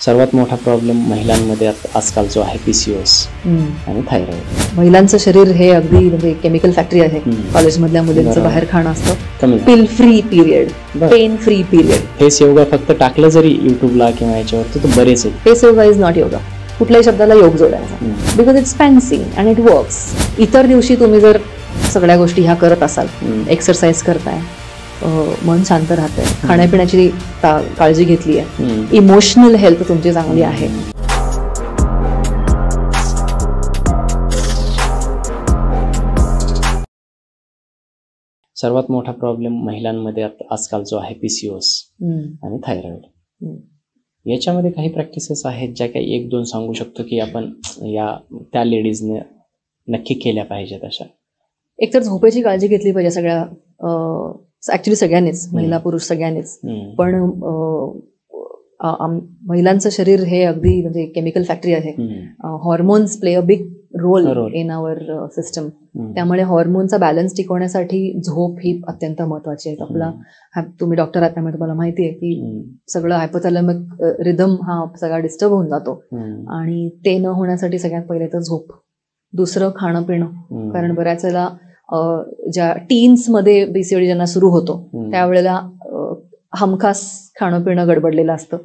सर्वात मोठा प्रॉब्लेम महिलांमध्ये आजकाल जो आहे PCOS आणि थायरॉइड. महिलांचं शरीर हे अगदी म्हणजे केमिकल फॅक्टरी आहे. कॉलेजमधल्या मुलींचं बाहेर खाणं असतं, pill free period, pain free period. Face yoga फक्त टाकलं जरी युट्यूबला किंवा याच्यावरती तर बरेच आहेत. Face yoga is not yoga. कुठल्याही शब्दाला योग जोडायचा, because it's fancy and it works. इतर दिवशी तुम्ही जर सगळ्या गोष्टी ह्या करत असाल, एक्सरसाइज करताय, मन शांत राहतंय, खाण्यापिण्याची काळजी घेतली आहे, इमोशनल हेल्थ तुमची चांगली आहे. सर्वात मोठा प्रॉब्लेम महिलांमध्ये आजकाल जो आहे PCOS आणि थायरॉइड. याच्यामध्ये काही प्रॅक्टिसेस आहेत ज्या काही 1-2 सांगू शकतो की आपण त्या लेडीजने नक्की केल्या पाहिजेत अशा. एकतर झोपेची काळजी घेतली पाहिजे सगळ्या, ऍक्च्युली सगळ्यांनीच, महिला पुरुष सगळ्यांनीच. पण महिलांचं शरीर हे अगदी म्हणजे केमिकल फॅक्टरी आहे. Hormones play a big role in our system. त्यामुळे हॉर्मोनचा बॅलन्स टिकवण्यासाठी झोप ही अत्यंत महत्वाची आहे. आपला तुम्ही डॉक्टर आहात त्यामुळे तुम्हाला माहिती आहे की सगळं हायपोथॅलॅमिक रिदम हा सगळा डिस्टर्ब होऊन जातो, आणि ते न होण्यासाठी सगळ्यात पहिले तर झोप. दुसरं खाणं पिणं, कारण बऱ्याच वेळेला ज्या टीन्समध्ये PCOD ज्यांना सुरू होतो त्यावेळेला हमखास खाणं पिणं गडबडलेलं असतं.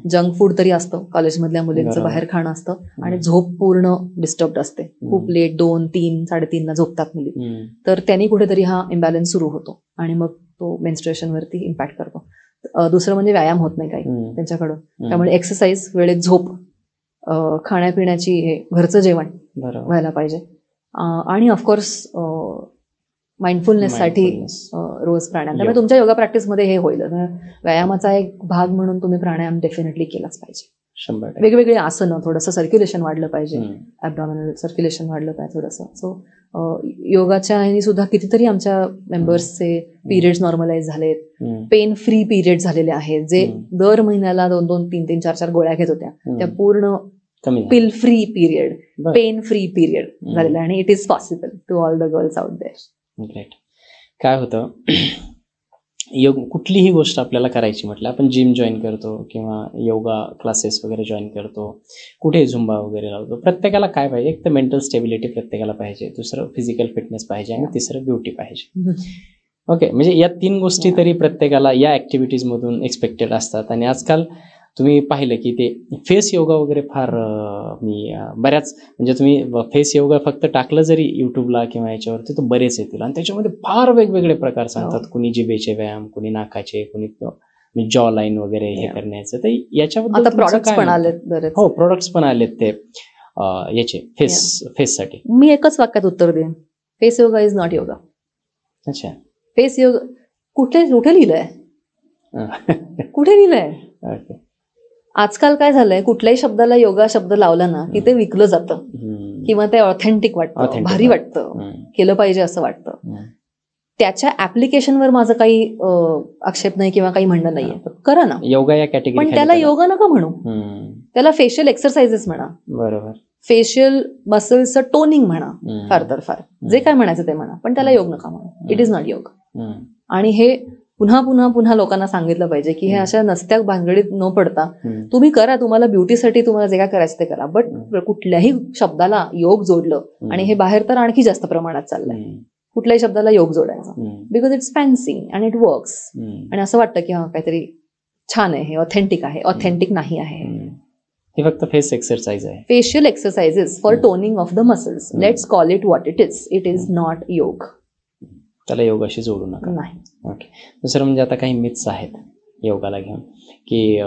जंक फूड तरी असतं, कॉलेजमधल्या मुलींचं बाहेर खाणं असतं, आणि झोप पूर्ण डिस्टर्ब असते. खूप लेट 2, 3, 3:30ला झोपतात मुली. तर त्यांनी कुठेतरी हा इम्बॅलन्स सुरू होतो आणि मग तो मेन्स्ट्रुएशनवरती इम्पॅक्ट करतो. दुसरं म्हणजे व्यायाम होत नाही काही त्यांच्याकडून. त्यामुळे एक्सरसाइज, वेळेत झोप, खाण्यापिण्याची हे घरचं जेवण व्हायला पाहिजे. आणि ऑफकोर्स माइंडफुलनेससाठी रोज प्राणायाम. त्यामुळे तुमच्या योगा प्रॅक्टिसमध्ये हे होईल. व्यायामाचा एक भाग म्हणून तुम्ही प्राणायाम डेफिनेटली केलाच पाहिजे. 100%. वेगवेगळी आसनं, थोडंसं सर्क्युलेशन वाढलं पाहिजे, ॲब्डॉमिनल सर्क्युलेशन वाढलं पाहिजे थोडंसं. सो योगाच्या ह्यानी सुद्धा कितीतरी आमच्या मेंबर्सचे पिरियड्स नॉर्मलाइज झालेत, पेन फ्री पिरियड झालेले आहेत. जे दर महिन्याला 2-2, 3-3, 4-4 गोळ्या घेत होत्या, त्या पूर्ण pill free period, pain free period झालेला. आणि it is possible to all the girls out there. Great. काय होतं, कुठलीही गोष्ट आपल्याला करायची म्हटलं, आपण जिम जॉईन करतो किंवा योगा क्लासेस वगैरे जॉईन करतो, कुठे झुंबा वगैरे लावतो, प्रत्येकाला काय पाहिजे? एक तर मेंटल स्टेबिलिटी प्रत्येकाला पाहिजे, दुसरं फिजिकल फिटनेस पाहिजे, आणि तिसरं ब्युटी पाहिजे. ओके, म्हणजे या 3 गोष्टी तरी प्रत्येकाला या ॲक्टिव्हिटीजमधून एक्सपेक्टेड असतात. आणि आजकाल तुम्ही पाहिलं की ते फेस योगा वगैरे फार बऱ्याच, म्हणजे तुम्ही फेस योगा फक्त टाकलं जरी युट्यूबला किंवा याच्यावरती तर बरेच येतील, आणि त्याच्यामध्ये फार वेगवेगळे प्रकार सांगतात. कुणी जिभेचे व्यायाम, कुणी नाकाचे, कुणी जॉ लाईन वगैरे हे करण्याचं. तर याच्याबद्दल प्रोडक्ट्स पण आलेत. हो, प्रोडक्ट्स पण आलेत ते याचे फेससाठी. मी एकच वाक्यात उत्तर देईन, face yoga is not yoga. अच्छा, फेस योगा कुठे लिहिलंय? कुठे लिहिलंय? ओके. आजकाल काय झालंय, कुठल्याही शब्दाला योगा शब्द लावला ना की ते विकलं जातं, किंवा ते ऑथेंटिक वाटतं, भारी वाटतं, केलं पाहिजे असं वाटतं. त्याच्या ऍप्लिकेशनवर माझं काही आक्षेप नाही किंवा काही म्हणणं नाहीये. करा ना योगा या कॅटेगरी, पण त्याला योगा नका म्हणू, त्याला फेशियल एक्सरसाइजेस म्हणा. बरोबर. फेशियल मसल्सचं टोनिंग म्हणा, फार तर फार जे काय म्हणायचं ते म्हणा, पण त्याला योग नका म्हणू. It is not yoga. आणि हे पुन्हा पुन्हा पुन्हा लोकांना सांगितलं पाहिजे की हे अशा नसत्या भानगडीत न पडता तुम्ही करा, तुम्हाला ब्युटीसाठी तुम्हाला जे काय करायचं ते करा, बट कुठल्याही शब्दाला योग जोडलं, आणि हे बाहेर तर आणखी जास्त प्रमाणात चाललंय, कुठल्याही शब्दाला योग जोडायचा, because it's fancy and it works. आणि असं वाटतं की हा काहीतरी छान आहे, हे ऑथेंटिक आहे. ऑथेंटिक नाही आहे, हे फक्त फेस एक्सरसाइज आहे. Facial exercises for toning of the muscles. Let's call it what it is. It is not योग. त्याला योगाशी जोडू नका. नाही. ओके. दुसरं म्हणजे आता काही मिथ्स आहेत योगाला घेऊन, की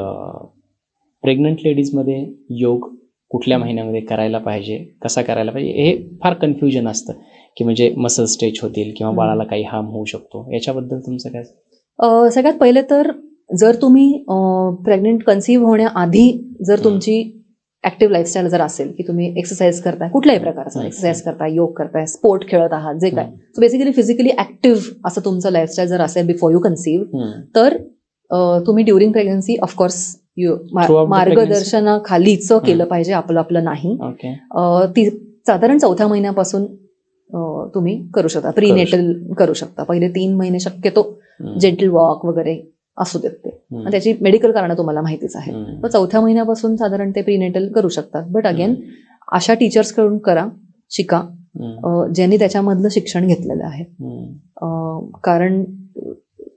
प्रेग्नंट लेडीजमध्ये योग कुठल्या महिन्यामध्ये करायला पाहिजे, कसा करायला पाहिजे, हे फार कन्फ्युजन असतं, की म्हणजे मसल स्ट्रेच होतील किंवा बाळाला काही हार्म होऊ शकतो. याच्याबद्दल तुमचं काय? सगळ्यात पहिले तर जर तुम्ही प्रेग्नंट कन्सीव्ह होण्याआधी जर तुमची ऍक्टिव्ह लाईफस्टाईल जर असेल, की तुम्ही एक्सरसाइज करताय, कुठल्याही प्रकारचा एक्सरसाइज करताय, योग करताय, स्पोर्ट खेळत आहात, जे काय, सो बेसिकली फिजिकली ऍक्टिव्ह असं तुमचं लाईफस्टाईल जर असेल बिफोर यू कन्सीव्ह, तर तुम्ही ड्युरिंग प्रेग्नन्सी ऑफकोर्स मार्गदर्शनाखालीच केलं पाहिजे, आपलं नाही. साधारण 4थ्या महिन्यापासून तुम्ही करू शकता, प्रीनेटल करू शकता. पहिले 3 महिने शक्यतो जेंटल वॉक वगैरे असू देत ते. आणि त्याची मेडिकल कारणं तुम्हाला माहितीच आहेत. तर 4थ्या महिन्यापासून साधारण ते प्रीनेटल करू शकतात. बट अगेन अशा टीचर्सकडून शिका ज्यांनी त्याच्यामधलं शिक्षण घेतलेलं आहे. कारण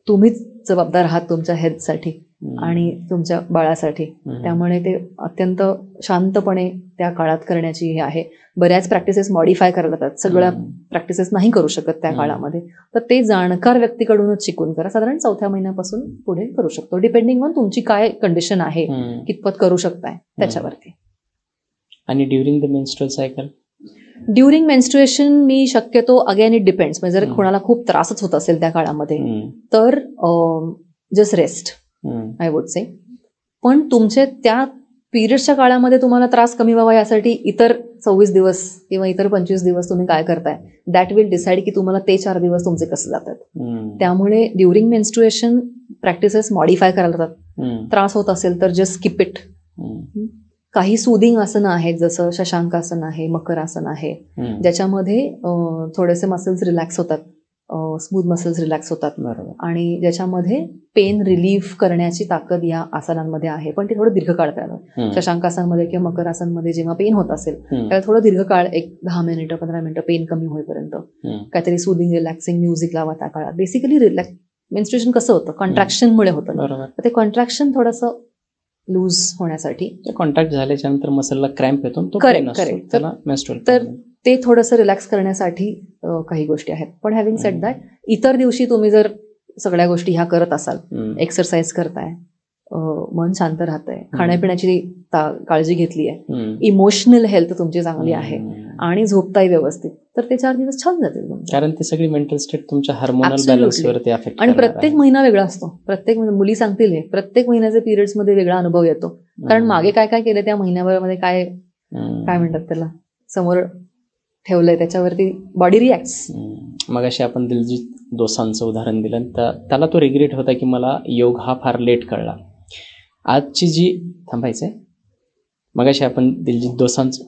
तुम्हीच जबाबदार आहात तुमच्या हेल्थसाठी आणि तुमच्या बाळासाठी. त्यामुळे ते अत्यंत शांतपणे त्या काळात करण्याची हे आहे. बऱ्याच प्रॅक्टिसेस मॉडिफाय करायला लागतात, सगळ्या प्रॅक्टिसेस नाही करू शकत त्या काळामध्ये. तर ते जाणकार व्यक्तीकडूनच शिकून करा. साधारण 4थ्या महिन्यापासून पुढे करू शकतो, डिपेंडिंग ऑन तुमची काय कंडिशन आहे, कितपत करू शकताय त्याच्यावरती. आणि during the menstrual cycle, during menstruation मी शक्यतो अगेन इट डिपेंड्स. म्हणजे जर कोणाला खूप त्रासच होत असेल त्या काळामध्ये तर just rest I would say. पण तुमचे त्या पिरियड्सच्या काळामध्ये तुम्हाला त्रास कमी व्हावा यासाठी इतर 24 दिवस किंवा इतर 25 दिवस तुम्ही काय करताय, दॅट विल डिसाईड की तुम्हाला ते 4 दिवस तुमचे कसे जातात. त्यामुळे ड्युरिंग मेन्स्ट्रुएशन प्रॅक्टिसेस मॉडिफाय करायला लागतात. त्रास होत असेल तर जस्ट स्किप इट. काही सुदिंग आसनं आहेत, जसं शशांक आसन आहे, मकर आसन आहे, ज्याच्यामध्ये थोडेसे मसल्स रिलॅक्स होतात, स्मूथ मसल्स रिलॅक्स होतात. आणि ज्याच्यामध्ये पेन रिलीफ करण्याची ताकद या आसनांमध्ये आहे. पण ते थोडं दीर्घकाळ करावं. शशांकासनमध्ये किंवा मकर आसनमध्ये जेव्हा पेन होत असेल त्याला थोडं दीर्घकाळ, एक 10 मिनिटं 15 मिनिटं पेन कमी होईपर्यंत काहीतरी सुदिंग रिलॅक्सिंग म्युझिक लावा त्या काळात. बेसिकली मेन्स्ट्रुएशन कसं होतं, कॉन्ट्रॅक्शनमुळे होतं. ते कॉन्ट्रॅक्शन थोडंसं लूज होण्यासाठी, कॉन्ट्रॅक्ट झाल्याच्या नंतर मसलला क्रॅम्प येतो, तर ते थोडंसं रिलॅक्स करण्यासाठी काही गोष्टी आहेत. पण हॅव्हिंग सेड दॅट, इतर दिवशी तुम्ही जर सगळ्या गोष्टी ह्या करत असाल, एक्सरसाइज करताय, मन शांत राहतंय, खाण्यापिण्याची काळजी घेतली आहे, इमोशनल हेल्थ तुमची चांगली आहे आणि झोपताही व्यवस्थित, तर ते 4 दिवस छान जातील तुमचे. कारण ते सगळी मेंटल स्टेट तुमच्या हार्मोनल बॅलन्सवरती अफेक्ट. आणि प्रत्येक महिना वेगळा असतो. प्रत्येक मुली सांगतील हे, प्रत्येक महिन्याचे पिरियड्स मध्ये वेगळा अनुभव येतो. कारण मागे काय काय केलं त्या महिन्याभरामध्ये, काय म्हणतात त्याला, समोर ठेवलंय त्याच्यावरती बॉडी रिॲक्ट्स. मग अशी आपण दिलजीत दोसांचं उदाहरण दिलं, तर त्याला तो रिग्रेट होता की मला योग हा फार लेट कळला. आजची जी थांबायचंय, मग अशी आपण दिलजीत दोसांचं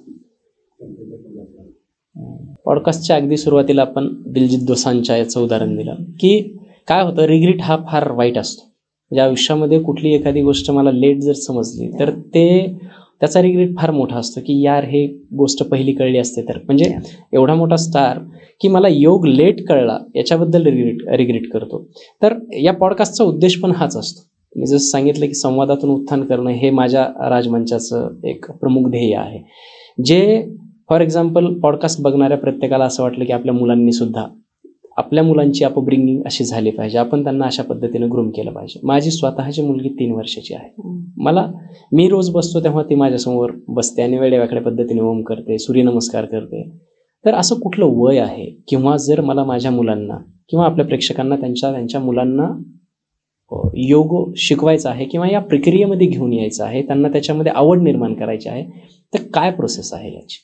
पॉडकास्टच्या अगदी सुरुवातीला आपण दिलजीत दोसांच्या याचं उदाहरण दिलं की काय होतं, रिग्रेट हा फार वाईट असतो. म्हणजे आयुष्यामध्ये कुठली एखादी गोष्ट मला लेट जर समजली तर त्याचा रिग्रेट फार मोठा असतो की यार हे गोष्ट पहिली कळली असते तर. म्हणजे एवढा मोठा स्टार की मला योग लेट कळला याच्याबद्दल रिग्रेट करतो. तर या पॉडकास्टचा उद्देश पण हाच असतो. मी जसं सांगितलं की संवादातून उत्थान करणं हे माझ्या राजमंचाचं एक प्रमुख ध्येय आहे. जे फॉर एक्झाम्पल पॉडकास्ट बघणाऱ्या प्रत्येकाला असं वाटलं की आपल्या मुलांनी सुद्धा, आपल्या मुलांची अपब्रिंगिंग अशी झाली पाहिजे, आपण त्यांना अशा पद्धतीनं ग्रूम केलं पाहिजे. माझी स्वतःची मुलगी 3 वर्षाची आहे. मी रोज बसतो तेव्हा ती माझ्यासमोर बसते आणि वेड्यावाकड्या पद्धतीने ओम करते, सूर्यनमस्कार करते. तर असं कुठलं वय आहे, किंवा जर मला माझ्या मुलांना किंवा आपल्या प्रेक्षकांना त्यांच्या मुलांना योग शिकवायचा आहे किंवा या प्रक्रियेमध्ये घेऊन यायचं आहे, त्यांना त्याच्यामध्ये आवड निर्माण करायची आहे, तर काय प्रोसेस आहे याची?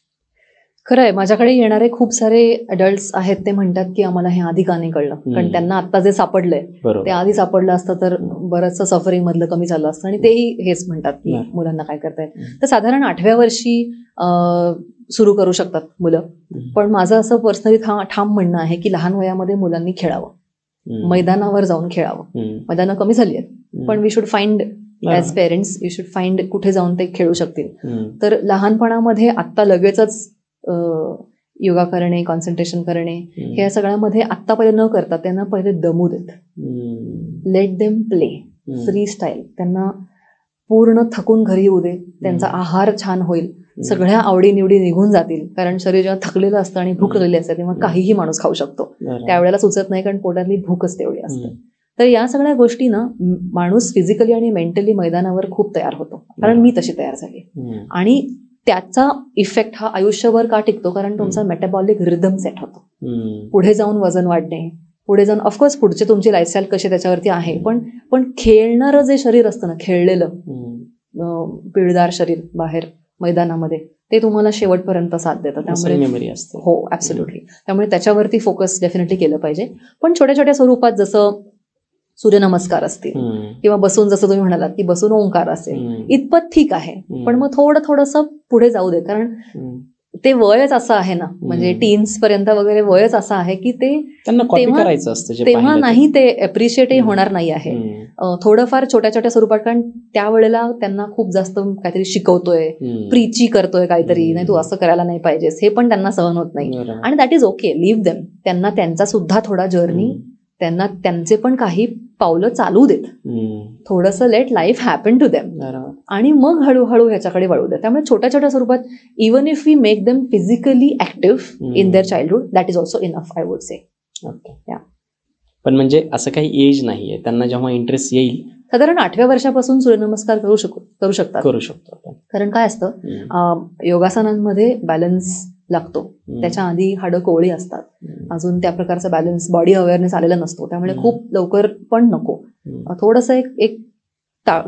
खरं आहे, माझ्याकडे येणारे खूप सारे अडल्ट्स आहेत, ते म्हणतात की आम्हाला हे आधी का नाही कळलं. कारण त्यांना आता जे सापडलंय ते आधी सापडलं असतं तर बरंचसं सफरिंग मधलं कमी झालं असतं. आणि तेही हेच म्हणतात की मुलांना काय करतायत. तर साधारण 8व्या वर्षी सुरू करू शकतात मुलं. पण माझं असं पर्सनली ठाम म्हणणं आहे की लहान वयामध्ये मुलांनी खेळावं, मैदानावर जाऊन खेळावं. मैदानं कमी झाली आहेत पण we should find as parents, you should find कुठे जाऊन ते खेळू शकतील. तर लहानपणामध्ये आत्ता लगेचच योगा करणे, कॉन्सन्ट्रेशन करणे, हे या सगळ्यामध्ये आत्ता पहिले न करता त्यांना पहिले दमू देत. Let them play free style. त्यांना पूर्ण थकून घरी येऊ दे, त्यांचा आहार छान होईल, सगळ्या आवडीनिवडी निघून जातील. कारण शरीर जेव्हा थकलेलं असतं आणि भूक लागलेली असते तेव्हा काहीही माणूस खाऊ शकतो. त्यावेळेला सुचत नाही कारण पोटातली भूकच तेवढी असते. तर या सगळ्या गोष्टी ना, माणूस फिजिकली आणि मेंटली मैदानावर खूप तयार होतो. कारण मी तशी तयार झाली. आणि त्याचा इफेक्ट हा आयुष्यभर का टिकतो, कारण तुमचा मेटाबॉलिक रिदम सेट होतो. पुढे जाऊन वजन वाढणे, पुढे जाऊन ऑफकोर्स पुढचे तुमची लाईफस्टाईल कशी त्याच्यावरती आहे, पण खेळणारं जे शरीर असतं ना, खेळलेलं पिळदार शरीर बाहेर मैदानामध्ये, ते तुम्हाला शेवटपर्यंत साथ देतं. त्यामुळे मेमरी असते. हो, ऍब्सोल्युटली. त्यामुळे त्याच्यावरती फोकस डेफिनेटली केलं पाहिजे. पण छोट्या छोट्या स्वरूपात जसं सूर्यनमस्कार असतील किंवा बसून, जसं तुम्ही म्हणालात की बसून ओंकार असेल, इतपत ठीक आहे. पण मग थोडंसं पुढे जाऊ दे. कारण ते वयच असं आहे ना, म्हणजे टीन्स पर्यंत वगैरे वयच असं आहे की ते त्यांना कॉपी करायचं असतं, तेव्हा नाही ते अप्रिशिएटही होणार नाही आहे. थोडंफार छोट्या छोट्या स्वरूपात, कारण त्यावेळेला त्यांना खूप जास्त काहीतरी शिकवतोय, प्रीची करतोय काहीतरी, नाही तू असं करायला नाही पाहिजेस, हे पण त्यांना सहन होत नाही. आणि that is okay, leave them. त्यांना त्यांचा सुद्धा थोडा जर्नी, त्यांना त्यांचे पण काही पावलं चालू देत, थोडंसं let life happen to them, आणि मग हळूहळू ह्याच्याकडे वळू देत. त्यामुळे छोट्या छोट्या स्वरूपात, even if we make them physically active in their childhood, that is also enough, I would say. पण म्हणजे असं काही एज नाहीये, त्यांना जेव्हा इंटरेस्ट येईल, साधारण 8व्या वर्षापासून सूर्यनमस्कार करू शकतो. कारण काय असतं, योगासनांमध्ये बॅलन्स लागतो, त्याच्या आधी हाडं कोवळी असतात, अजून त्या प्रकारचा बॅलन्स, बॉडी अवेअरनेस आलेला नसतो, त्यामुळे खूप लवकर पण नको, थोडंसं एक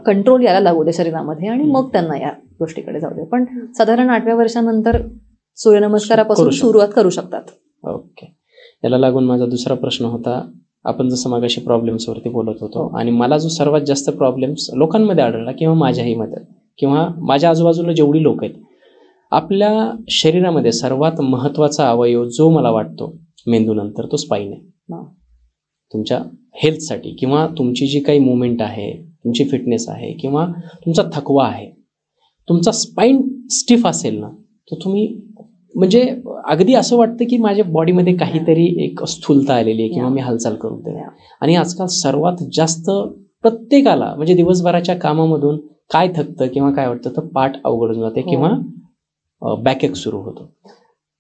कंट्रोल यायला लागू दे शरीरामध्ये, आणि मग त्यांना या गोष्टीकडे जाऊ दे. पण साधारण 8व्या वर्षानंतर सूर्यनमस्कारापासून सुरुवात करू शकतात. ओके. याला लागून माझा दुसरा प्रश्न होता, आपण जसं मागाशी प्रॉब्लेम्सवरती बोलत होतो, आणि मला जो सर्वात जास्त प्रॉब्लेम्स लोकांमध्ये आढळला, किंवा माझ्याही मध्ये, किंवा माझ्या आजूबाजूला जेवढी लोक आहेत, आपल्या शरीरामध्ये सर्वात महत्त्वाचा अवयव जो मला वाटतो मेंदूनंतर, तो स्पाईन आहे. तुमच्या हेल्थसाठी, किंवा तुमची जी काही मुवमेंट आहे, तुमची फिटनेस आहे, किंवा तुमचा थकवा आहे, तुमचा स्पाईन स्टिफ असेल ना, तर तुम्ही म्हणजे अगदी असं वाटतं की माझ्या बॉडीमध्ये काहीतरी एक स्थूलता आलेली आहे, किंवा मी हालचाल करतोय. आणि आजकाल सर्वात जास्त प्रत्येकाला, म्हणजे दिवसभराच्या कामामधून काय थकतं किंवा काय वाटतं, तर पाठ अवघडून जाते, किंवा बॅकएक सुरू होतो.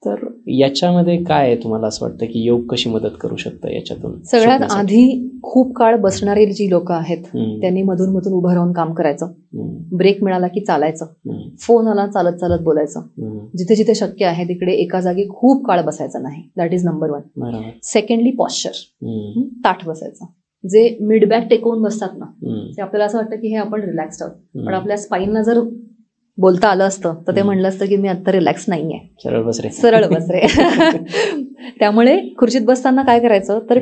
तर याच्यामध्ये काय आहे, तुम्हाला असं वाटतं की योग कशी मदत करू शकतं याच्यातून? सगळ्यात आधी खूप काळ बसणारी जी लोक आहेत, त्यांनी मधून मधून उभं राहून काम करायचं, ब्रेक मिळाला की चालायचं, फोन आला चालत चालत बोलायचं, जिथे जिथे शक्य आहे तिकडे एका जागी खूप काळ बसायचं नाही. That is number 1. Secondly posture, ताठ बसायचं. जे मिड बॅक टेकवून बसतात ना, ते आपल्याला असं वाटतं की हे आपण रिलॅक्स्ड आहोत, पण आपल्या स्पाईनला जर बोलता आलं असतं तर ते म्हणलं असतं की मी आता रिलॅक्स नाहीये, सरळ बस रे. त्यामुळे खुर्चीत बसताना काय करायचं, तर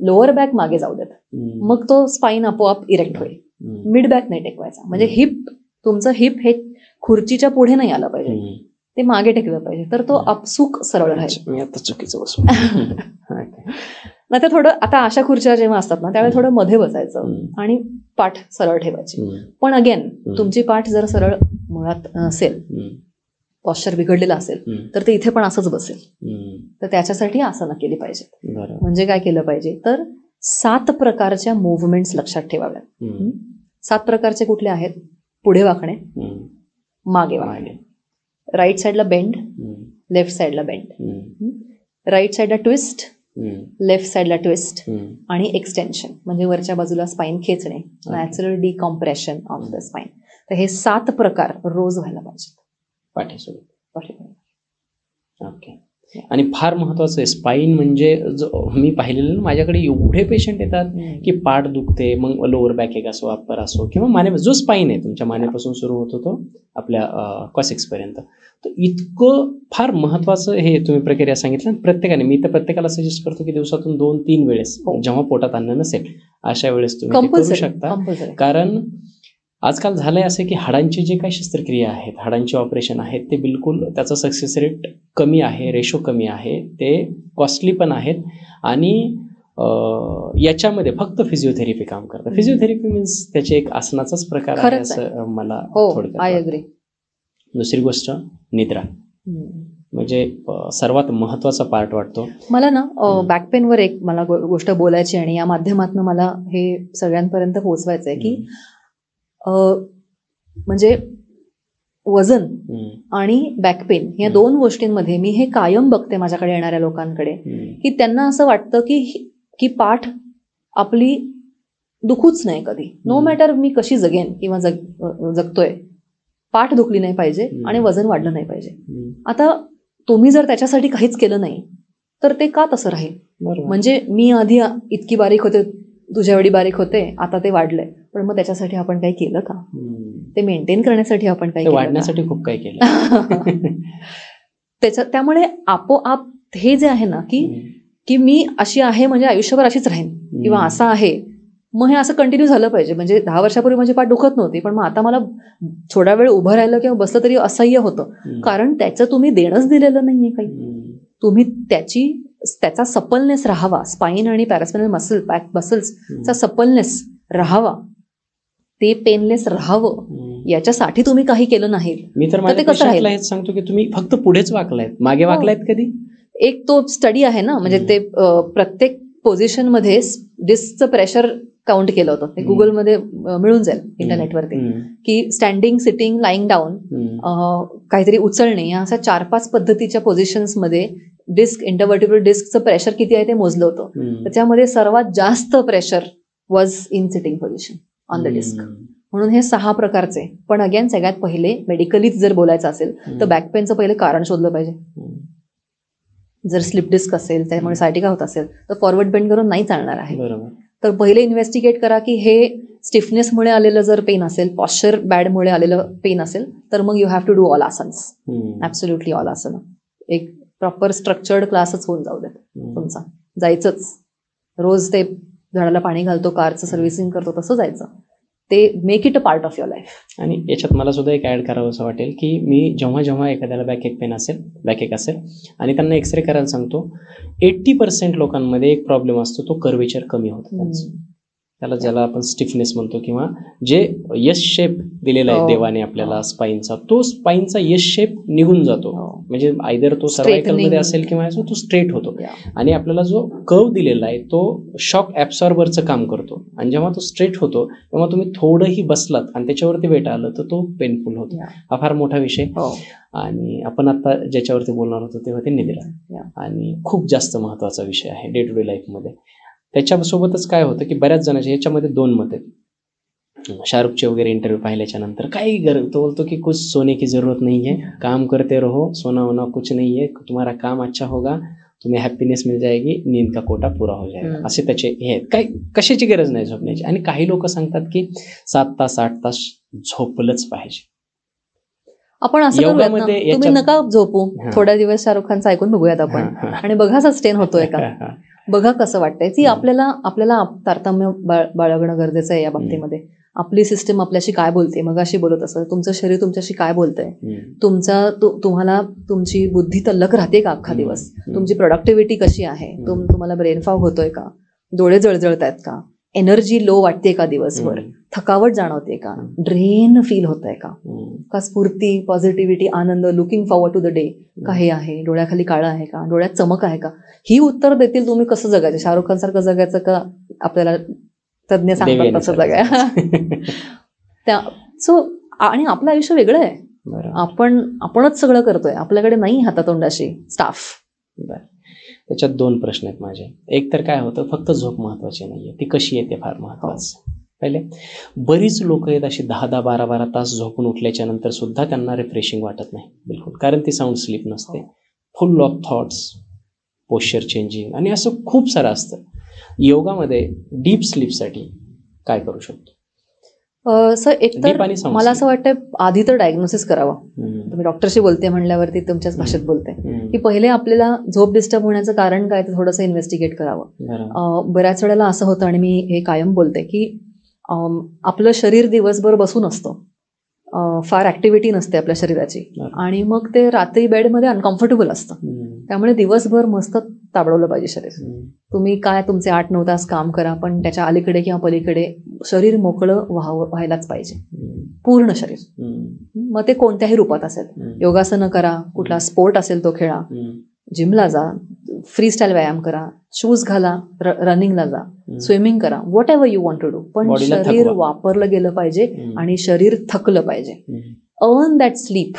लोअर बॅक मागे जाऊ देत, मग तो स्पाईन आपोआप इरेक्ट होईल. मिड बॅक नाही टेकवायचा, म्हणजे तुमचं हिप हे खुर्चीच्या पुढे नाही आलं पाहिजे, ते मागे टेकलं पाहिजे, तर तो आपसूक सरळ राहील. मी आता चुकीचं बसू. नाही तर थोडं, आता अशा खुर्च्या जेव्हा असतात ना, त्यावेळेस थोडं मध्ये बसायचं आणि पाठ सरळ ठेवायची. पण अगेन, तुमची पाठ जर सरळ मुळात नसेल, पॉश्चर बिघडलेला असेल, तर ते इथे पण असंच बसेल. तर त्याच्यासाठी आसनं केली पाहिजेत. म्हणजे काय केलं पाहिजे, तर 7 प्रकारच्या मुव्हमेंट्स लक्षात ठेवाव्यात. 7 प्रकारचे कुठले आहेत? पुढे वाकणे, मागे वाकणे, राईट साईडला बेंड, लेफ्ट साईडला बेंड, राईट साईडला ट्विस्ट, लेफ्ट साईडला ट्विस्ट, आणि एक्सटेन्शन, म्हणजे वरच्या बाजूला स्पाईन खेचणे, नॅचरल डिकॉम्प्रेशन ऑफ द स्पाईन. तर हे 7 प्रकार रोज व्हायला पाहिजेत पाठीसोबत. ओके. आणि फार महत्वाचं आहे स्पाईन, म्हणजे मी पाहिलेलं, माझ्याकडे एवढे पेशंट येतात की पाठ दुखते, मग लोअर बॅक एक असो, अप्पर असो, किंवा माने, जो स्पाईन आहे तुमच्या मानेपासून सुरू होतो तो आपल्या कॉसेक्स पर्यंत, तर इतकं फार महत्वाचं हे तुम्ही प्रक्रिया सांगितलं. प्रत्येकाने, मी तर प्रत्येकाला सजेस्ट करतो की दिवसातून 2-3 वेळेस, जेव्हा पोटात अन्न नसेल अशा वेळेस तुम्ही करू शकता. कारण आजकाल झालंय असं की हाडांची जे काही शस्त्रक्रिया आहेत, हाडांचे ऑपरेशन आहेत, ते बिलकुल त्याचा सक्सेस रेट कमी आहे, रेशो कमी आहे, ते कॉस्टली पण आहेत, आणि याच्यामध्ये फक्त फिजिओथेरपी काम करतात. फिजिओथेरपी मीन्स त्याचे एक आसनाचाच प्रकार आहे असं मला थोडक्यात. दुसरी गोष्ट, निद्रा, म्हणजे सर्वात महत्वाचा पार्ट वाटतो मला ना. बॅक पेनवर एक मला गोष्ट बोलायची, आणि या माध्यमातून मला हे सगळ्यांपर्यंत पोहोचवायचं आहे की म्हणजे वजन आणि बॅक पेन या 2 गोष्टींमध्ये मी हे कायम बघते माझ्याकडे येणाऱ्या लोकांकडे, की त्यांना असं वाटतं की पाठ आपली दुखूच नाही कधी, नो मॅटर मी कशी जगेन किंवा जगतोय, पाठ दुखली नाही पाहिजे आणि वजन वाढलं नाही पाहिजे. आता तुम्ही जर त्याच्यासाठी काहीच केलं नाही तर ते का तसं राहील? म्हणजे मी आधी इतकी बारीक होते, तुझ्या एवढी बारीक होते, आता ते वाढलंय, पण मग त्याच्यासाठी आपण काही केलं का? ते मेंटेन करण्यासाठी आपण काही वाढण्यासाठी खूप काही केलं. त्यामुळे आपोआप हे जे आहे ना की मी अशी आहे म्हणजे आयुष्यभर अशीच राहीन, किंवा असं आहे मग हे असं कंटिन्यू झालं पाहिजे. म्हणजे 10 वर्षापूर्वी माझी पाठ दुखत नव्हती, पण मग आता मला थोडा वेळ उभं राहिलं किंवा बसलं तरी असह्य होतं, कारण त्याचं तुम्ही देणंच दिलेलं नाहीये काही. तुम्ही त्याचा सपलनेस राहावा, स्पाईन आणि पॅरास्पाइनल मसल्सचा सपलनेस राहावा, ते पेनलेस राहावं, याच्यासाठी तुम्ही काही केलं नाही. मी तर माझ्या पेशंटला हेच सांगतो की तुम्ही फक्त पुढेच वाकलायत, मागे वाकलायत कधी? एक तो स्टडी आहे ना, म्हणजे ते प्रत्येक पोझिशन मध्ये डिस्कचं प्रेशर काउंट केलं होतं. ते गुगलमध्ये मिळून जाईल इंटरनेटवरती, की स्टँडिंग, सिटिंग, लाईंग डाऊन, काहीतरी उचलणे, या अशा 4-5 पद्धतीच्या पोझिशन्स मध्ये डिस्क, इंटरव्हर्टिब्रल डिस्कचं प्रेशर किती आहे ते मोजलं होतं. त्याच्यामध्ये सर्वात जास्त pressure was in sitting position on the disc. म्हणून हे 6 प्रकारचे. पण अगेन सगळ्यात पहिले मेडिकलीच जर बोलायचं असेल तर बॅक पेनचं पहिले कारण शोधलं पाहिजे. जर स्लिप डिस्क असेल, त्यामुळे सायटिका होत असेल तर फॉरवर्ड बेंड करून नाही चालणार आहे. तर पहिले इन्व्हेस्टिगेट करा की हे स्टिफनेसमुळे आलेलं जर पेन असेल, पॉश्चर बॅडमुळे आलेलं पेन असेल, तर मग you have to do all asanas, absolutely all asana. एक प्रॉपर स्ट्रक्चर्ड क्लासच होऊन जाऊ देत तुमचा. जायचंच रोज, ते झाडाला पाणी घालतो, कारचं सर्व्हिसिंग करतो तसं जायचं. ते make it a part of your life. आणि याच्यात मला सुद्धा एक ऍड करावं असं वाटेल की मी जेव्हा एखाद्याला बॅकएक असेल आणि त्यांना एक्सरे करायला सांगतो, 80% लोकांमध्ये एक प्रॉब्लेम असतो, तो कर्वेचर कमी होतो त्यांचं. ज्याला आपण स्टिफनेस म्हणतो, किंवा जे यश शेप दिलेला आहे देवाने आपल्याला स्पाईनचा, तो स्पाईनचा यश शेप निघून जातो. म्हणजे आयदर तो सर्वायकल मध्ये असेल किंवा तो स्ट्रेट होतो. आणि आपल्याला जो कर्व दिलेला आहे तो शॉक ऍब्सॉर्बरचं काम करतो. आणि जेव्हा तो स्ट्रेट होतो तेव्हा तुम्ही थोडंही बसलात आणि त्याच्यावरती वेट आलं तर तो पेनफुल होतो. हा फार मोठा विषय. आणि आपण आता ज्याच्यावरती बोलणार होतो ते होते निद्रा, आणि खूप जास्त महत्वाचा विषय आहे डे टू डे लाईफमध्ये. त्याच्यासोबतच काय होतं की बऱ्याच जणांच्या याच्यामध्ये 2 मत आहेत. शाहरुखचे वगैरे इंटरव्ह्यू पाहिल्याच्या नंतर काही तो बोलतो की कुछ सोने की जरूरत नहीं है, काम करते रहो, सोना होना कुछ नहीं है, तुम्हारा काम अच्छा होगा, तुम्हें हॅपीनेस मिल जाएगी, नींद का कोटा पूरा हो जाएगा. असे त्याचे हे आहेत. काही कशाची गरज नाही झोपण्याची. आणि काही लोक सांगतात की 7 तास 8 तास झोपलंच पाहिजे. आपण असं करूयात ना, तुम्ही नका झोपू, थोड्या दिवस शाहरुख खानचं ऐकून बघूयात आपण, आणि बघा सस्टेन होतोय का, बघा कसं वाटतंय. ती आपल्याला तारतम्य बाळगणं गरजेचं आहे या बाबतीमध्ये. आपली सिस्टम आपल्याशी काय बोलते, मगाशी बोलत असं तुमचं शरीर तुमच्याशी काय बोलतंय, तुम्हाला तुमची बुद्धी तल्लख राहते का अख्खा दिवस, तुमची प्रोडक्टिव्हिटी कशी आहे, तुम्हाला ब्रेन फॉग होतोय का, डोळे जळजळत आहेत का, एनर्जी लो वाटते का दिवसभर, थकावट जाणवते का, ड्रेन फील होत आहे का स्फूर्ती, पॉझिटिव्हिटी, आनंद, looking forward to the day का हे आहे, डोळ्याखाली काळं आहे का, डोळ्यात चमक आहे का, ही उत्तर देतील तुम्ही कसं जगायचं. शाहरुख खान सारखं जगायचं का आपल्याला तज्ज्ञ सांगतात तसं जगाय. सो आणि आपलं आयुष्य वेगळं आहे. आपणच सगळं करतोय, आपल्याकडे नाही हातातोंडाशी स्टाफ. त्याच्यात 2 प्रश्न आहेत माझे. एक तर काय होतं, फक्त झोप महत्वाची नाहीये, ती कशी येते फार महत्वाचं. पहिले बरीच लोक आहेत अशी 10-10, 12-12 तास झोपून उठल्याच्या नंतर सुद्धा त्यांना रिफ्रेशिंग वाटत नाही बिलकुल, कारण ती साऊंड स्लीप नसते. फुल ऑफ थॉट्स, पोश्चर चेंजिंग, आणि असं खूप सारं असतं. योगामध्ये डीप स्लीपसाठी काय करू शकतो? सर, एकतर मला असं वाटतं आधी तर डायग्नोसिस करावं. तुम्ही डॉक्टरशी बोलते म्हणल्यावरती तुमच्याच भाषेत बोलते की पहिले आपल्याला झोप डिस्टर्ब होण्याचं कारण काय ते थोडंसं इन्व्हेस्टिगेट करावं. बऱ्याच वेळेला असं होतं, आणि मी हे कायम बोलते की आपलं शरीर दिवसभर बसून असतं, फार ऍक्टिव्हिटी नसते आपल्या शरीराची, आणि मग ते रात्री बेडमध्ये अनकम्फर्टेबल असतं. त्यामुळे दिवसभर मस्त ताबडवलं पाहिजे शरीर. तुम्ही काय तुमचे 8-9 तास काम करा, पण त्याच्या अलीकडे किंवा पलीकडे शरीर मोकळं व्हायलाच पाहिजे, पूर्ण शरीर. मग ते कोणत्याही रूपात असेल, योगासनं करा, कुठला स्पोर्ट असेल तो खेळा, जिमला जा, फ्री स्टाईल व्यायाम करा, शूज घाला, रनिंगला जा, स्विमिंग करा, whatever you want to do, पण शरीर वापरलं गेलं पाहिजे आणि शरीर थकलं पाहिजे. Earn that sleep.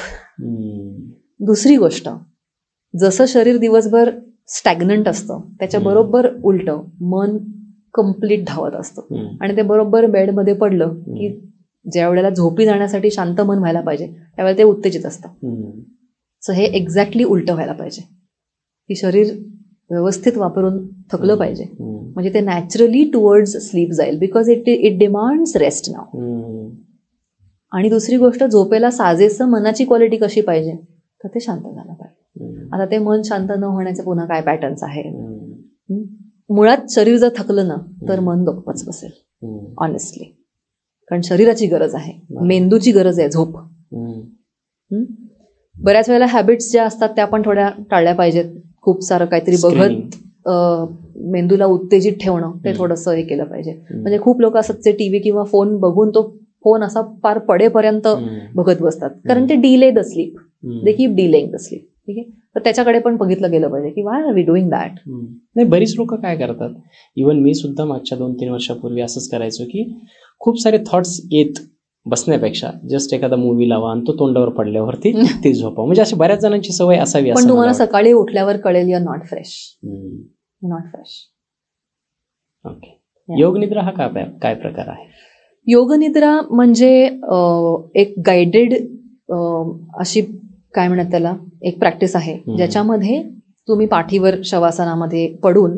दुसरी गोष्ट, जसं शरीर दिवसभर स्टॅग्नंट असतं त्याच्या बरोबर उलट मन कम्प्लीट धावत असतं, आणि ते बरोबर बेडमध्ये पडलं की ज्या वेळेला झोपी जाण्यासाठी शांत मन व्हायला पाहिजे त्यावेळेला ते उत्तेजित असतं. सो हे एक्झॅक्टली उलट व्हायला पाहिजे की शरीर व्यवस्थित वापरून थकलं पाहिजे, म्हणजे ते नॅचरली टुवर्ड्स स्लीप जाईल, बिकॉज इट डिमांड्स रेस्ट नाव. आणि दुसरी गोष्ट, झोपेला साजेसं मनाची क्वालिटी कशी पाहिजे, तर ते शांत झालं पाहिजे. आता ते मन शांत न होण्याचे पुन्हा काय पॅटर्न्स आहेत. मुळात शरीर जर थकलं ना तर मन गप्पच बसेल. ऑनेस्टली. कारण शरीराची गरज आहे, मेंदूची गरज आहे झोप. बऱ्याच वेळेला हॅबिट्स ज्या असतात त्या आपण थोड्या टाळल्या पाहिजेत. खूप सारं काहीतरी बघत मेंदूला उत्तेजित ठेवणं ते थोडंसं हे केलं पाहिजे. म्हणजे खूप लोक असतात जे टीव्ही किंवा फोन बघून तो फोन असा पार पडेपर्यंत बघत बसतात, कारण ते delay the sleep, they keep delaying the sleep. ठीक आहे, तर त्याच्याकडे पण बघितलं गेलं पाहिजे की why are we doing that. नाही, बरीच लोक काय करतात, इव्हन मी सुद्धा मागच्या 2-3 वर्षापूर्वी असंच करायचो की खूप सारे थॉट्स येत बसण्यापेक्षा जस्ट एखादा मूवी लावा आणि तो तोंडावर पडल्यावरती ते झोपा. म्हणजे अशी बऱ्याच जणांची सवय असावी. पण तुम्हाला सकाळी उठल्यावर कळेल you are not fresh. Not fresh. Okay. Yoga nidra हा काय प्रकार आहे? योगनिद्रा म्हणजे एक गाइडेड अशी काय म्हणतात त्याला, एक प्रॅक्टिस आहे ज्याच्यामध्ये तुम्ही पाठीवर शवासनामध्ये पडून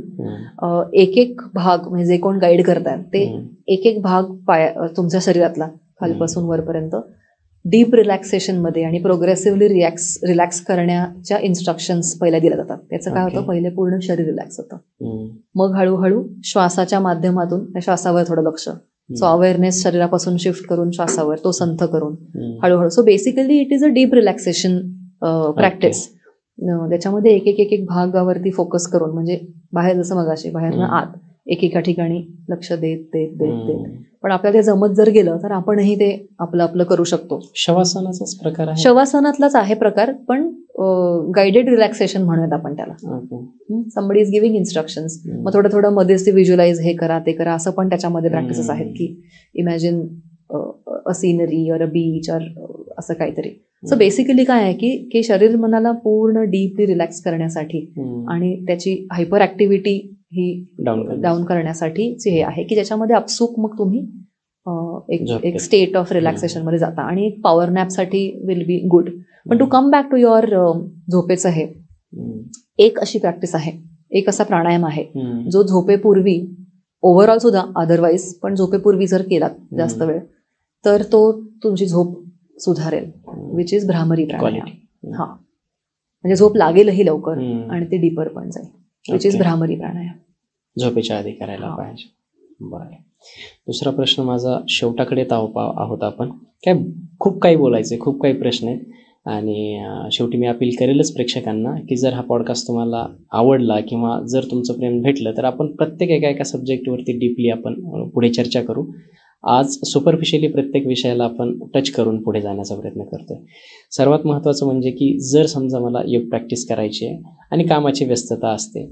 एक एक भाग, म्हणजे जे कोण गाईड करतात ते एक एक भाग तुमच्या शरीरातला खालपासून वरपर्यंत डीप रिलॅक्सेशन मध्ये आणि प्रोग्रेसिव्हली रिलॅक्स करण्याच्या इन्स्ट्रक्शन्स पहिल्या दिल्या जातात. त्याचं काय होतं, पहिले पूर्ण शरीर रिलॅक्स होतं, मग हळूहळू श्वासाच्या माध्यमातून त्या श्वासावर थोडं लक्ष, सो अवेअरनेस शरीरापासून शिफ्ट करून श्वासावर, तो संथ करून हळूहळू. So basically it is a deep relaxation practice. त्याच्यामध्ये एक एक भागावरती फोकस करून, म्हणजे बाहेर जसं मगाशी बाहेरनं आत एकेका ठिकाणी लक्ष देत देत देत देत. पण आपल्याला ते जमत जर गेलं तर आपणही ते आपलं आपलं करू शकतो. शवासनाचाच प्रकार आहे. शवासनातलाच आहे प्रकार, पण गाइडेड रिलॅक्सेशन म्हणूयात आपण त्याला. Somebody is giving instructions. मग थोडं थोडं मध्येच ते व्हिज्युअलाइज हे करा ते करा, असं पण त्याच्यामध्ये प्रॅक्टिसेस आहेत की imagine a scenery or a beach or असं काहीतरी. सो बेसिकली काय आहे की शरीर मनाला पूर्ण डीपली रिलॅक्स करण्यासाठी आणि त्याची हायपर ऍक्टिव्हिटी ही डाऊन करण्यासाठी हे आहे की ज्याच्यामध्ये अपसूक मग तुम्ही एक स्टेट ऑफ रिलॅक्सेशन मध्ये जाता आणि एक पॉवर नॅप साठी विल बी गुड. पण to come back to your झोपेचं हे एक अशी प्रॅक्टिस आहे, एक असा प्राणायाम आहे जो झोपेपूर्वी ओव्हरऑल सुद्धा अदरवाईज, पण झोपेपूर्वी जर केलात जास्त वेळ तर तो तुमची झोप सुधारेल, विच इज भ्रामरी प्राणायाम. हा, म्हणजे झोप लागेलही लवकर आणि ते डीपर पण जाईल, विच इज भ्रामरी प्राणायाम. झोपेच्या आधी करायला पाहिजे. बरं, दुसरा प्रश्न माझा शेवटाकडे आहोत आपण. खूप काही बोलायचंय, खूप काही प्रश्न आहेत आणि शेवटी मी अपील करेलच प्रेक्षकांना की जर हा पॉडकास्ट तुम्हाला आवडला किंवा जर तुमचं प्रेम भेटलं तर आपण प्रत्येक एका सब्जेक्टवरती डीपली आपण पुढे चर्चा करू. आज सुपरफिशियली प्रत्येक विषयाला आपण टच करून पुढे जाण्याचा प्रयत्न करतोय. सर्वात महत्त्वाचं म्हणजे की जर समजा मला योग प्रॅक्टिस करायची आहे आणि कामाची व्यस्तता असते,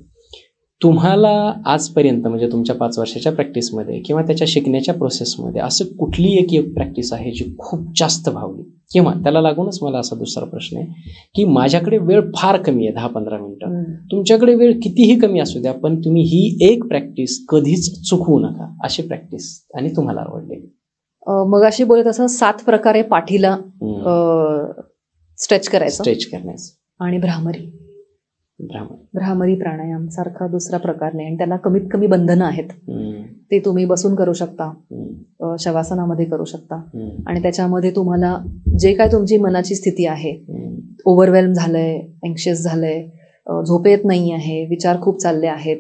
तुम्हाला आजपर्यंत म्हणजे तुमच्या 5 वर्षाच्या प्रॅक्टिसमध्ये किंवा त्याच्या शिकण्याच्या प्रोसेसमध्ये असं कुठली एक योग प्रॅक्टिस आहे जी खूप जास्त भावली, किंवा त्याला लागूनच मला असा दुसरा प्रश्न आहे की माझ्याकडे वेळ फार कमी आहे, 10-15 मिनिटं, तुमच्याकडे वेळ कितीही कमी असू द्या पण तुम्ही ही एक प्रॅक्टिस कधीच चुकवू नका, अशी प्रॅक्टिस आणि तुम्हाला आवडलेली? मग अशी बोलत असं 7 प्रकारे पाठीला स्ट्रेच करण्याचं आणि भ्रामरी प्राणायाम सारखा दुसरा प्रकार नाही. आणि त्याला कमीत कमी बंधनं आहेत. ते तुम्ही बसून करू शकता, शवासनामध्ये करू शकता आणि त्याच्यामध्ये तुम्हाला जे काय तुमची मनाची स्थिती आहे, ओव्हरवेल्म झालंय, अँक्शियस झालंय, झोप येत नाही आहे, विचार खूप चालले आहेत,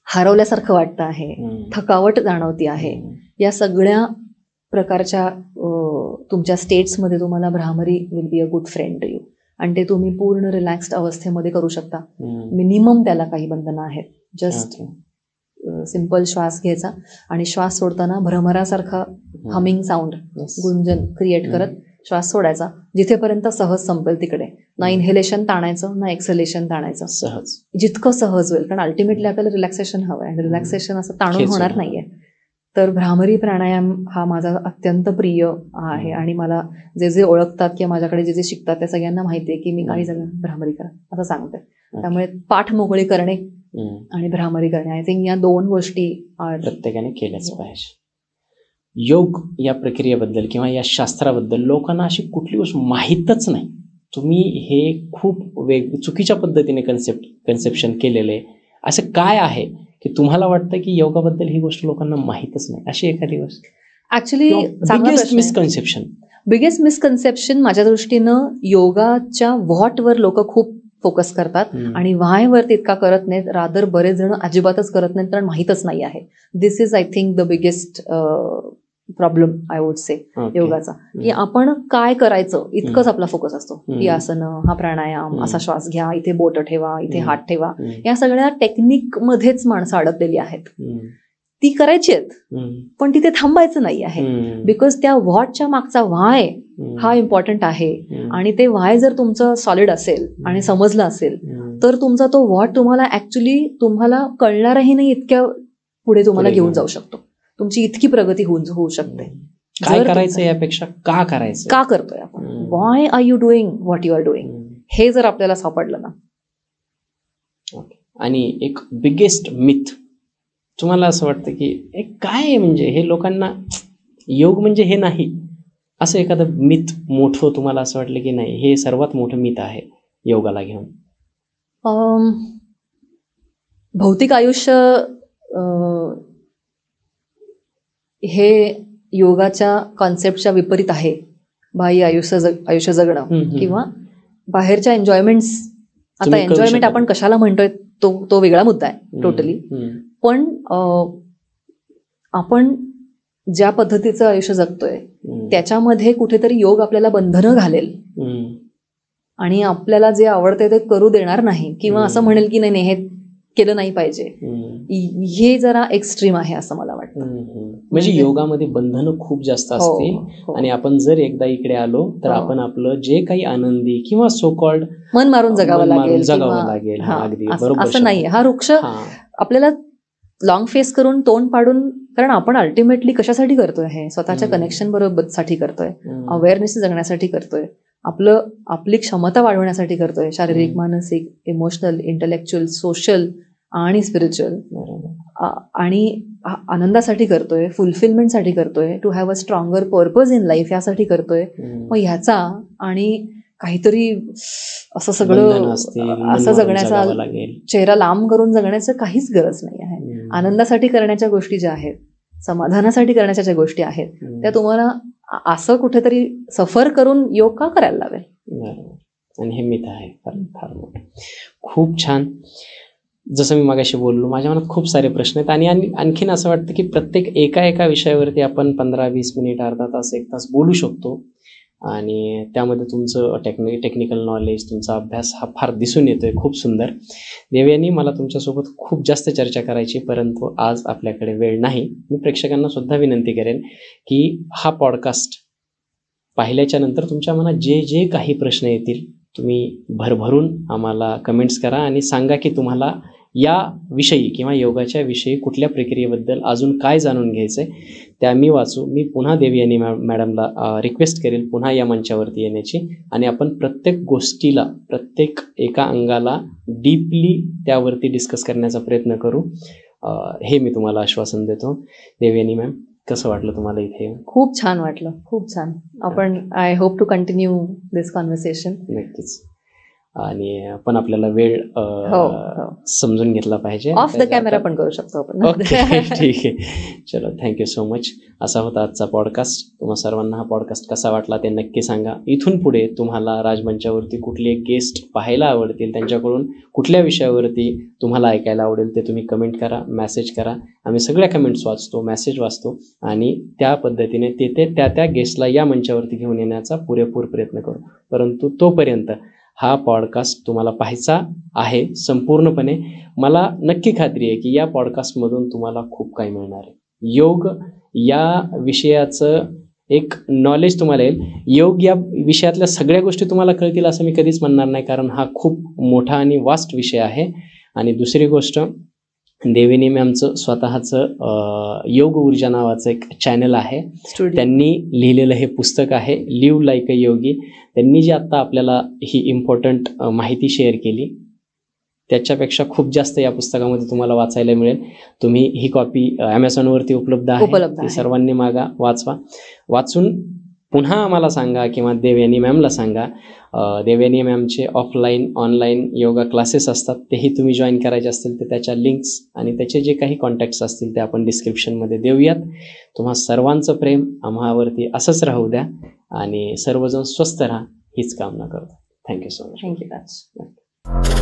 हरवल्यासारखं वाटतं आहे, थकावट जाणवती आहे, या सगळ्या प्रकारच्या तुमच्या स्टेट्समध्ये तुम्हाला Bhramari will be a good friend to you. आणि ते तुम्ही पूर्ण रिलॅक्स्ड अवस्थेमध्ये करू शकता. मिनिमम त्याला काही बंधनं आहेत. जस्ट सिंपल श्वास घ्यायचा आणि श्वास सोडताना भ्रमरासारखा हमिंग साऊंड, गुंजन क्रिएट करत श्वास सोडायचा, जिथेपर्यंत सहज संपेल तिकडे. ना इन्हेलेशन ताणायचं, ना एक्सलेशन ताणायचं, सहज, जितकं सहज होईल. कारण अल्टिमेटली आपल्याला रिलॅक्सेशन हवं आहे आणि रिलॅक्सेशन असं ताणून होणार नाहीये. तर भ्रामरी प्राणायाम हा माझा अत्यंत प्रिय आहे आणि मला जे जे ओळखतात किंवा माझ्याकडे जे जे शिकतात त्या सगळ्यांना माहिती आहे की मी काही सगळं भ्रामरी करा असं सांगते. त्यामुळे पाठ मोकळी करणे आणि भ्रामरी करणे, आय थिंक या 2 गोष्टी प्रत्येकाने केल्याच पाहिजे. योग या प्रक्रियेबद्दल किंवा या शास्त्राबद्दल लोकांना अशी कुठली गोष्ट माहीतच नाही. तुम्ही हे खूप चुकीच्या पद्धतीने कन्सेप्शन केलेलं आहे. असं काय आहे की तुम्हाला वाटतं की योगाबद्दल ही गोष्ट लोकांना माहीतच नाही, अशी एखादी गोष्ट? ऍक्च्युली बिगेस्ट मिसकन्सेप्शन माझ्या दृष्टीनं योगाच्या व्हॉटवर लोक खूप फोकस करतात आणि व्हाय वरती इतका करत नाहीत. रादर बरेच जण अजिबातच करत नाहीत कारण माहीतच नाही आहे. This is I think the biggest problem I would say योगाचा, की आपण काय करायचं इतकंच आपला फोकस असतो. ही आसनं, हा प्राणायाम, असा श्वास घ्या, इथे बोट ठेवा, इथे हात ठेवा, या सगळ्या टेक्निक मध्येच माणसं अडकलेली आहेत. ती करायची आहेत पण तिथे थांबायचं नाही आहे. बिकॉज त्या व्हॉटच्या मागचा व्हाय हा इम्पॉर्टंट आहे. आणि ते व्हाय जर तुमचं सॉलिड असेल आणि समजलं असेल तर तुमचा तो व्हॉट तुम्हाला ऍक्च्युली तुम्हाला कळणारही नाही इतक्या पुढे तुम्हाला घेऊन जाऊ शकतो. तुमची इतकी प्रगती होऊ शकते. काय करायचं यापेक्षा का करायचं, का करतोय आपण, why are you doing what you are doing, हे जर आपल्याला सापडलं ना. आणि एक बिगेस्ट मिथ तुम्हाला असं वाटतं की काय आहे, म्हणजे हे लोकांना योग म्हणजे हे नाही, असं एखादं मिथ मोठं तुम्हाला असं वाटलं की नाही हे सर्वात मोठं मिथ आहे योगाला घेऊन? भौतिक आयुष्य हे योगाच्या कॉन्सेप्टच्या विपरीत आहे. बाह्य आयुष्य जगणं किंवा बाहेरच्या एन्जॉयमेंट्स. आता एन्जॉयमेंट आपण कशाला म्हणतोय तो वेगळा मुद्दा आहे टोटली. पण आपण ज्या पद्धतीचं आयुष्य जगतोय त्याच्यामध्ये कुठेतरी योग आपल्याला बंधनं घालेल आणि आपल्याला जे आवडते ते करू देणार नाही, किंवा असं म्हणेल की नाही हे केलं नाही पाहिजे. हे जरा एक्स्ट्रीम आहे असं मला वाटतं. म्हणजे योगामध्ये बंधनं खूप जास्त असते आणि आपण जर एकदा इकडे आलो तर आपण आपलं जे काही आनंदी किंवा सो कॉल्ड मन मारून जगावं लागेल. अगदी बरोबर. असं नाहीये. हा वृक्ष आपल्याला लॉंग फेस करून तोंड पाडून, कारण आपण अल्टिमेटली कशासाठी करतोय हे, स्वतःच्या कनेक्शन बरोबर साठी करतोय, अवेअरनेस जगण्यासाठी करतोय, आपली क्षमता वाढवण्यासाठी करतोय, शारीरिक, मानसिक, इमोशनल, इंटेलेक्च्युअल, सोशल आणि स्पिरिच्युअल, आणि आनंदासाठी करतोय, फुलफिलमेंटसाठी करतोय, to have a stronger purpose in life यासाठी करतोय. मग ह्याचा आणि काहीतरी असं सगळं असं जगण्याचा, चेहरा लांब करून जगण्याचं काहीच गरज नाही आहे. आनंदासाठी करण्याच्या गोष्टी ज्या आहेत, समाधानासाठी करण्याच्या ज्या गोष्टी आहेत, त्या तुम्हाला असं कुठेतरी सफर करून योग का करायला लावेल. आणि हे मिथ आहे फार मोठं. खूप छान. जसं मी मगाशी बोललो, माझ्या मनात खूप सारे प्रश्न आहेत आणि आणखीन असं वाटतं की प्रत्येक एका विषयावरती आपण 15-20 मिनिट, अर्धा तास, 1 तास बोलू शकतो. आणि त्यामध्ये तुमचं टेक्निकल नॉलेज, तुमचा अभ्यास हा फार दिसून येतोय. खूप सुंदर. देवयानी, मला तुमच्यासोबत खूप जास्त चर्चा करायची, परंतु आज आपल्याकडे वेळ नाही. मी प्रेक्षकांना सुद्धा विनंती करेन की हा पॉडकास्ट पाहिल्याच्या नंतर तुमच्या मनात जे काही प्रश्न येतील तुम्ही भरभरून आम्हाला कमेंट्स करा आणि सांगा की तुम्हाला या विषयी किंवा योगाच्या विषयी कुठल्या प्रक्रियेबद्दल अजून काय जाणून घ्यायचं आहे, त्या मी वाचू. मी पुन्हा देवयानी मॅडमला रिक्वेस्ट करेल पुन्हा या मंचावरती येण्याची आणि आपण प्रत्येक गोष्टीला, प्रत्येक एका अंगाला डीपली त्यावरती डिस्कस करण्याचा प्रयत्न करू. हे मी तुम्हाला आश्वासन देतो. देवयानी मॅम, कसं वाटलं तुम्हाला इथे? खूप छान वाटलं, खूप छान. आपण I hope to continue this conversation. नक्कीच. आणि पण आपल्याला वेळ समजून घेतला पाहिजे. ऑफ द कॅमेरा पण करू शकतो आपण. ओके, ठीक आहे. चलो, थँक्यू सो मच. असा होता आजचा पॉडकास्ट. तुम्हा सर्वांना हा पॉडकास्ट कसा वाटला ते नक्की सांगा. इथून पुढे तुम्हाला राजमंचावरती कुठले गेस्ट पाहायला आवडतील, त्यांच्याकडून कुठल्या विषयावरती तुम्हाला ऐकायला आवडेल ते तुम्ही कमेंट करा, मेसेज करा. आम्ही सगळ्या कमेंट्स वाचतो, मेसेज वाचतो आणि त्या पद्धतीने त्या गेस्टला या मंचावरती घेऊन येण्याचा पुरेपूर प्रयत्न करू. परंतु तोपर्यंत हा पॉडकास्ट तुम्हाला पाहायचा आहे संपूर्णपणे. मला नक्की खात्री आहे की या पॉडकास्टमधून तुम्हाला खूप काही मिळणार आहे. योग या विषयाचं एक नॉलेज तुम्हाला येईल. योग या विषयातल्या सगळ्या गोष्टी तुम्हाला कळतील असं मी कधीच म्हणणार नाही, कारण हा खूप मोठा आणि वास्ट विषय आहे. आणि दुसरी गोष्ट, देवयानी मॅमचं स्वतःचं योग ऊर्जा नावाचं एक चॅनल आहे. त्यांनी लिहिलेलं हे पुस्तक आहे लिव्ह लाईक अ योगी. त्यांनी जी आत्ता आपल्याला ही इम्पॉर्टंट माहिती शेअर केली त्याच्यापेक्षा खूप जास्त या पुस्तकामध्ये तुम्हाला वाचायला मिळेल. तुम्ही ही कॉपी ॲमेझॉनवरती उपलब्ध आहे. सर्वांनी मागा, वाचवा. वाचून पुन्हा आम्हाला सांगा किंवा देवयानी मॅमला सांगा. देवयानी मॅमचे ऑफलाईन, ऑनलाईन योगा क्लासेस असतात, तेही तुम्ही जॉईन करायचे असतील तर त्याच्या लिंक्स आणि त्याचे जे काही कॉन्टॅक्ट्स असतील ते आपण डिस्क्रिप्शनमध्ये देऊयात. तुम्हा सर्वांचं प्रेम आम्हावरती असंच राहू द्या आणि सर्वजण स्वस्थ राहा हीच कामना करतो. Thank you so much. थँक्यू. आहे.